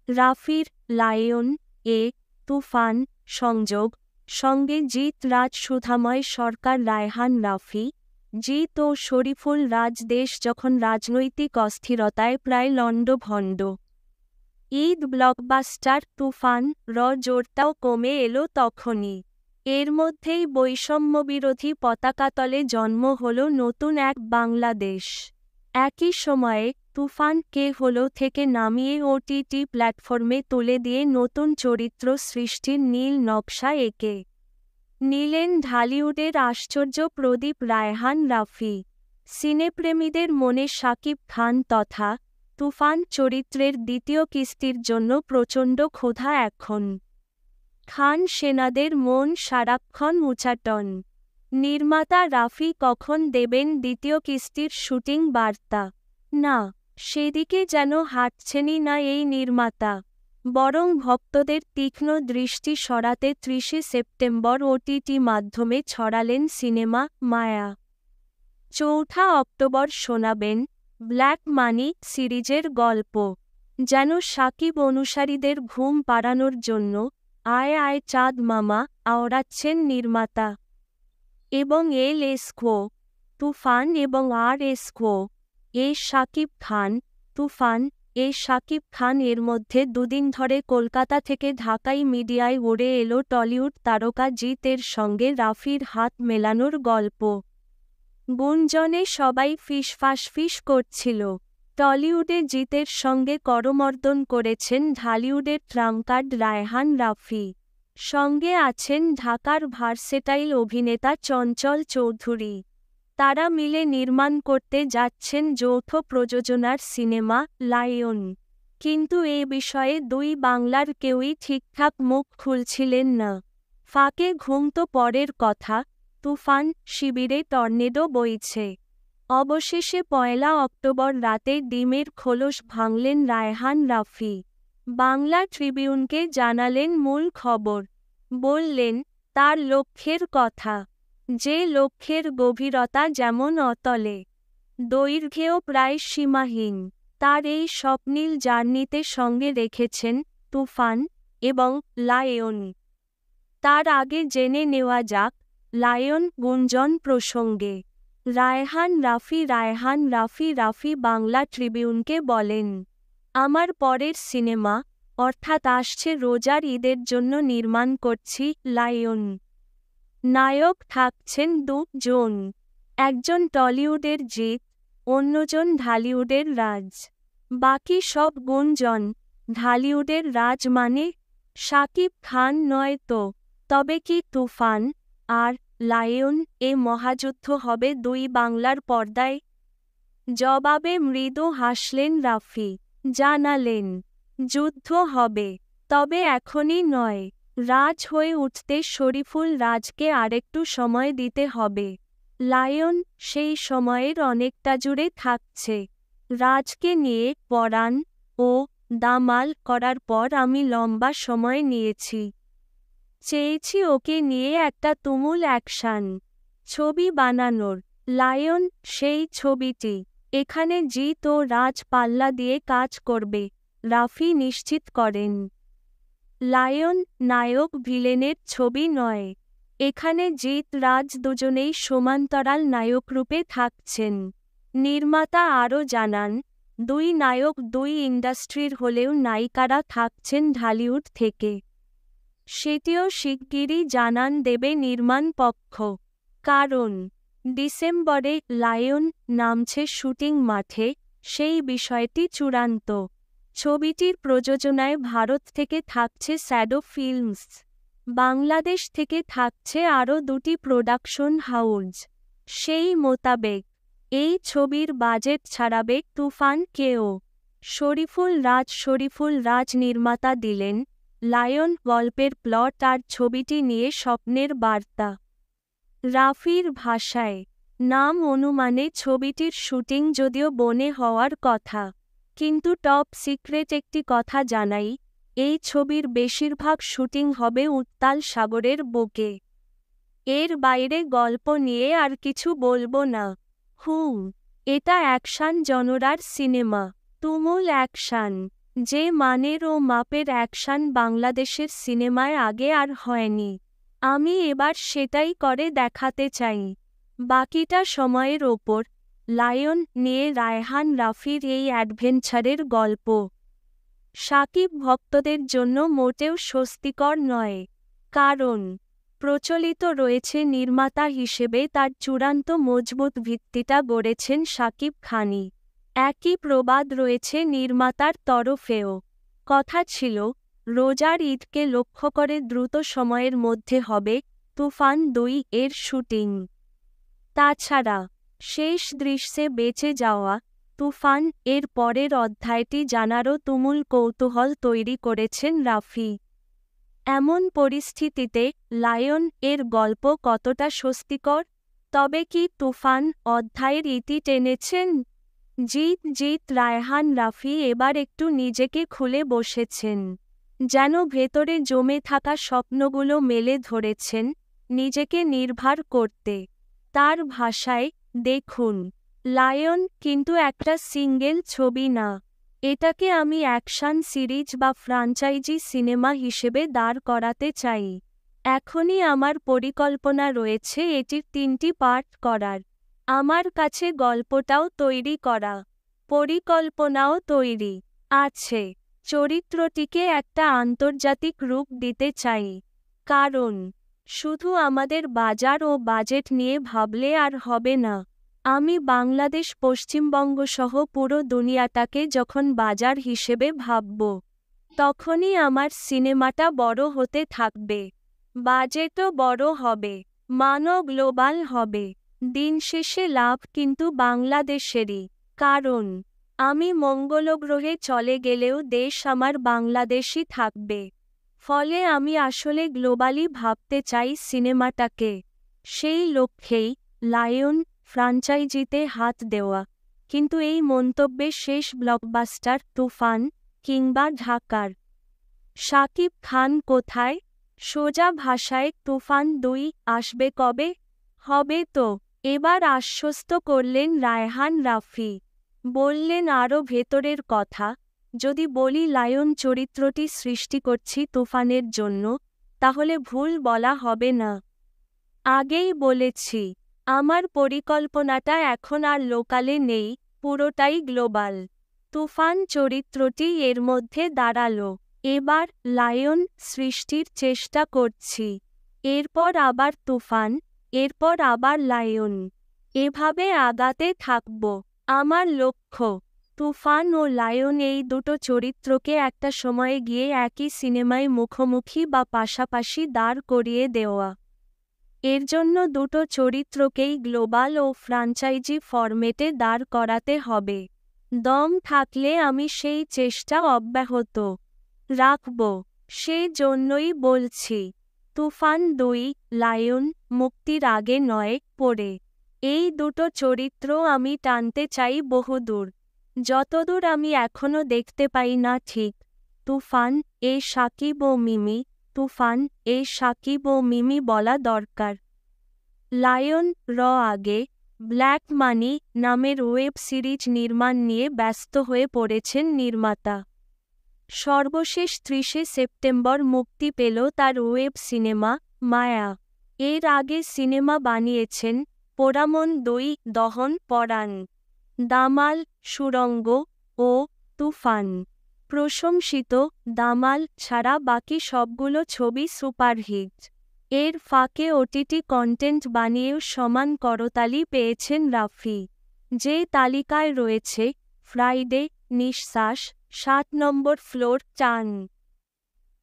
রাফির লায়ন এ তুফান সংযোগ সঙ্গে জিৎ রাজ সুধাময় সরকার রায়হান রাফি জিৎ ও শরীফুল রাজ দেশ যখন রাজনৈতিক অস্থিরতায় প্রায় লণ্ডভণ্ড। ঈদ ব্লকবাস্টার তুফান জোরটাও কমে এলো তখনই। এর মধ্যেই বৈষম্যবিরোধী পতাকাতলে জন্ম হল নতুন এক বাংলাদেশ। একই সময়ে তুফান কে হলো থেকে নামিয়ে ওটিটি প্ল্যাটফর্মে তুলে দিয়ে নতুন চরিত্র সৃষ্টির নীল নকশা এঁকে নিলেন ঢালিউডের আশ্চর্য প্রদীপ রায়হান রাফি। সিনেপ্রেমীদের মনে শাকিব খান তথা তুফান চরিত্রের দ্বিতীয় কিস্তির জন্য প্রচণ্ড ক্ষুধা এখন। খান সেনাদের মন সারাক্ষণ উচাটন। নির্মাতা রাফি কখন দেবেন দ্বিতীয় কিস্তির শুটিং বার্তা? না, সেদিকে যেন হাঁটছেনই না এই নির্মাতা, বরং ভক্তদের তীক্ষ্ণ দৃষ্টি সরাতে ৩০ সেপ্টেম্বর ওটিটি মাধ্যমে ছড়ালেন সিনেমা মায়া। ৪ অক্টোবর শোনাবেন ব্ল্যাক মানি সিরিজের গল্প। যেন শাকিব অনুসারীদের ঘুম পাড়ানোর জন্য আয় আয় চাঁদ মামা আওড়াচ্ছেন নির্মাতা। এবং এল এসকো তুফান এবং আর এসকো এ শাকিব খান তুফান এ শাকিব খান এর মধ্যে দুদিন ধরে কলকাতা থেকে ঢাকাই মিডিয়ায় উড়ে এলো টলিউড তারকা জিতের সঙ্গে রাফির হাত মেলানোর গল্প। গুঞ্জনে সবাই ফিসফাসফিস করছিল। টলিউডে জিতের সঙ্গে করমর্দন করেছেন ঢালিউডের ট্রাম্পকার্ড রায়হান রাফি। সঙ্গে আছেন ঢাকার ভার্সেটাইল অভিনেতা চঞ্চল চৌধুরী। তারা মিলে নির্মাণ করতে যাচ্ছেন যৌথ প্রযোজনার সিনেমা লায়ন। কিন্তু এ বিষয়ে দুই বাংলার কেউই ঠিকঠাক মুখ খুলছিলেন না। ফাঁকে ঘুম তো পরের কথা, তুফান শিবিরে টর্নেডো বইছে। অবশেষে ১ অক্টোবর রাতে ডিমের খোলস ভাঙলেন রায়হান রাফি। বাংলা ট্রিবিউনকে জানালেন মূল খবর। বললেন তার লক্ষ্যের কথা, যে লক্ষ্যের গভীরতা যেমন অতলে, দৈর্ঘ্যেও প্রায় সীমাহীন। তার এই স্বপ্নীল জার্নিতে সঙ্গে রেখেছেন তুফান এবং লায়ন। তার আগে জেনে নেওয়া যাক লায়ন গুঞ্জন প্রসঙ্গে। রায়হান রাফি রাফি বাংলা ট্রিবিউনকে বলেন, আমার পরের সিনেমা অর্থাৎ আসছে রোজার ঈদের জন্য নির্মাণ করছি লায়ন। নায়ক থাকছেন দুজন, একজন টলিউডের জিৎ, অন্যজন ঢালিউডের রাজ। বাকি সব গুঞ্জন। ঢালিউডের রাজ মানে শাকিব খান নয় তো? তবে কি তুফান আর লায়ন এ মহাযুদ্ধ হবে দুই বাংলার পর্দায়? জবাবে মৃদু হাসলেন রাফি। জানালেন, যুদ্ধ হবে, তবে এখনই নয়। রাজ হয়ে উঠতে শরীফুল রাজকে আরেকটু সময় দিতে হবে। লায়ন সেই সময়ের অনেকটা জুড়ে থাকছে। রাজকে নিয়ে পরাণ ও দামাল করার পর আমি লম্বা সময় নিয়েছি। চেয়েছি ওকে নিয়ে একটা তুমুল অ্যাকশন ছবি বানানোর। লায়ন সেই ছবিটি। এখানে জিৎ ও রাজ পাল্লা দিয়ে কাজ করবে, রাফি নিশ্চিত করেন। লায়ন নায়ক ভিলেনের ছবি নয়। এখানে জিৎ রাজ দুজনেই সমান্তরাল নায়করূপে থাকছেন। নির্মাতা আরও জানান, দুই নায়ক দুই ইন্ডাস্ট্রির হলেও নায়িকারা থাকছেন ঢালিউড থেকে। সেটিও শিগগিরই জানান দেবে নির্মাণ পক্ষ। কারণ ডিসেম্বরে লায়ন নামছে শুটিং মাঠে, সেই বিষয়টি চূড়ান্ত। ছবিটির প্রযোজনায় ভারত থেকে থাকছে শ্যাডো ফিল্মস। বাংলাদেশ থেকে থাকছে আরও দুটি প্রোডাকশন হাউস। সেই মোতাবেক এই ছবির বাজেট ছাড়াবে তুফান কেও। শরীফুল রাজ নির্মাতা দিলেন লায়ন গল্পের প্লট আর ছবিটি নিয়ে স্বপ্নের বার্তা। রাফির ভাষায়, নাম অনুমানে ছবিটির শুটিং যদিও বনে হওয়ার কথা, কিন্তু টপ সিক্রেট একটি কথা জানাই, এই ছবির বেশিরভাগ শুটিং হবে উত্তাল সাগরের বুকে। এর বাইরে গল্প নিয়ে আর কিছু বলবো না। এটা অ্যাকশন জনরার সিনেমা, তুমুল অ্যাকশন। যে মানের ও মাপের অ্যাকশন বাংলাদেশের সিনেমায় আগে আর হয়নি। আমি এবার সেটাই করে দেখাতে চাই। বাকিটা সময়ের ওপর। লায়ন নিয়ে রায়হান রাফির এই অ্যাডভেঞ্চারের গল্প শাকিব ভক্তদের জন্য মোটেও স্বস্তিকর নয়। কারণ প্রচলিত রয়েছে নির্মাতা হিসেবে তার চূড়ান্ত মজবুত ভিত্তিটা গড়েছেন শাকিব খানই। একই প্রবাদ রয়েছে নির্মাতার তরফেও। কথা ছিল রোজার ঈদকে লক্ষ্য করে দ্রুত সময়ের মধ্যে হবে তুফান ২ এর শুটিং। তাছাড়া শেষ দৃশ্যে বেঁচে যাওয়া তুফান এর পরের অধ্যায়টি জানারও তুমুল কৌতূহল তৈরি করেছেন রাফি। এমন পরিস্থিতিতে লায়ন এর গল্প কতটা স্বস্তিকর? তবে কি তুফান অধ্যায়ের ইতি টেনেছেন? জিৎ রায়হান রাফি এবার একটু নিজেকে খুলে বসেছেন। যেন ভেতরে জমে থাকা স্বপ্নগুলো মেলে ধরেছেন নিজেকে নির্ভার করতে। তার ভাষায়, দেখুন, লায়ন কিন্তু একটা সিঙ্গেল ছবি না। এটাকে আমি অ্যাকশন সিরিজ বা ফ্রাঞ্চাইজি সিনেমা হিসেবে দাঁড় করাতে চাই। এখনই আমার পরিকল্পনা রয়েছে এটির ৩টি পার্ট করার। আমার কাছে গল্পটাও তৈরি করা, পরিকল্পনাও তৈরি আছে। চরিত্রটিকে একটা আন্তর্জাতিক রূপ দিতে চাই। কারণ শুধু আমাদের বাজার ও বাজেট নিয়ে ভাবলে আর হবে না। আমি বাংলাদেশ পশ্চিমবঙ্গ সহ পুরো দুনিয়াটাকে যখন বাজার হিসেবে ভাবব, তখনই আমার সিনেমাটা বড় হতে থাকবে। বাজেটও বড় হবে, মানও গ্লোবাল হবে। দিন শেষে লাভ কিন্তু বাংলাদেশেরই। কারণ আমি মঙ্গলগ্রহে চলে গেলেও দেশ আমার বাংলাদেশই থাকবে। ফলে আমি আসলে গ্লোবালি ভাবতে চাই সিনেমাটাকে। সেই লক্ষ্যেই লায়ন ফ্রাঞ্চাইজিতে হাত দেওয়া। কিন্তু এই মন্তব্যে শেষ ব্লকবাস্টার তুফান কিংবা ঢাকার শাকিব খান কোথায়? সোজা ভাষায় তুফান ২ আসবে কবে? হবে তো। এবার আশ্বস্ত করলেন রায়হান রাফি। বললেন আরও ভেতরের কথা, যদি বলি লায়ন চরিত্রটি সৃষ্টি করছি তুফানের জন্য, তাহলে ভুল বলা হবে না। আগেই বলেছি, আমার পরিকল্পনাটা এখন আর লোকালে নেই, পুরোটাই গ্লোবাল। তুফান চরিত্রটি এর মধ্যে দাঁড়ালো। এবার লায়ন সৃষ্টির চেষ্টা করছি। এরপর আবার তুফান, এরপর আবার লায়ন। এভাবে আগাতে থাকব। আমার লক্ষ্য তুফান ও লায়ন এই দুটো চরিত্রকে একটা সময়ে গিয়ে একই সিনেমায় মুখোমুখি বা পাশাপাশি দাঁড় করিয়ে দেওয়া। এর জন্য দুটো চরিত্রকেই গ্লোবাল ও ফ্রাঞ্চাইজি ফরম্যাটে দাঁড় করাতে হবে। দম থাকলে আমি সেই চেষ্টা অব্যাহত রাখব। সেই জন্যই বলছি, তুফান ২ লায়ন মুক্তির আগে নয়, পরে। এই দুটো চরিত্র আমি টানতে চাই বহুদূর, যতদূর আমি এখনো দেখতে পাই না ঠিক। তুফান এ শাকিব ও মিমি, তুফান এ শাকিব ও মিমি বলা দরকার। লায়ন র আগে ব্ল্যাক মানি নামের ওয়েব সিরিজ নির্মাণ নিয়ে ব্যস্ত হয়ে পড়েছেন নির্মাতা। সর্বশেষ ৩০শে সেপ্টেম্বর মুক্তি পেল তার ওয়েব সিনেমা মায়া। এর আগে সিনেমা বানিয়েছেন পোড়ামন ২, দহন পরাণ, দামাল, সুড়ঙ্গ ও তুফান। প্রশংসিত দামাল ছাড়া বাকি সবগুলো ছবি সুপারহিট। এর ফাঁকে ওটিটি কন্টেন্ট বানিয়েও সমান করতালি পেয়েছেন রাফি। যে তালিকায় রয়েছে ফ্রাইডে, নিঃশ্বাস, ৭ নম্বর ফ্লোর, চান,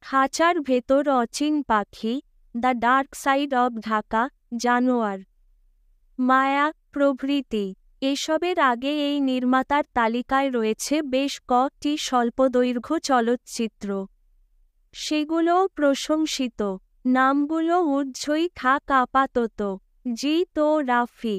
খাঁচার ভেতর অচিন পাখি, the dark side of Dhaka, জানোয়ার, মায়া প্রভৃতি। এসবের আগে এই নির্মাতার তালিকায় রয়েছে বেশ কটি স্বল্পদৈর্ঘ্য চলচ্চিত্র। সেগুলোও প্রশংসিত। নামগুলো ঊর্ধ্বই থাক আপাতত। জিৎ ও রাফি।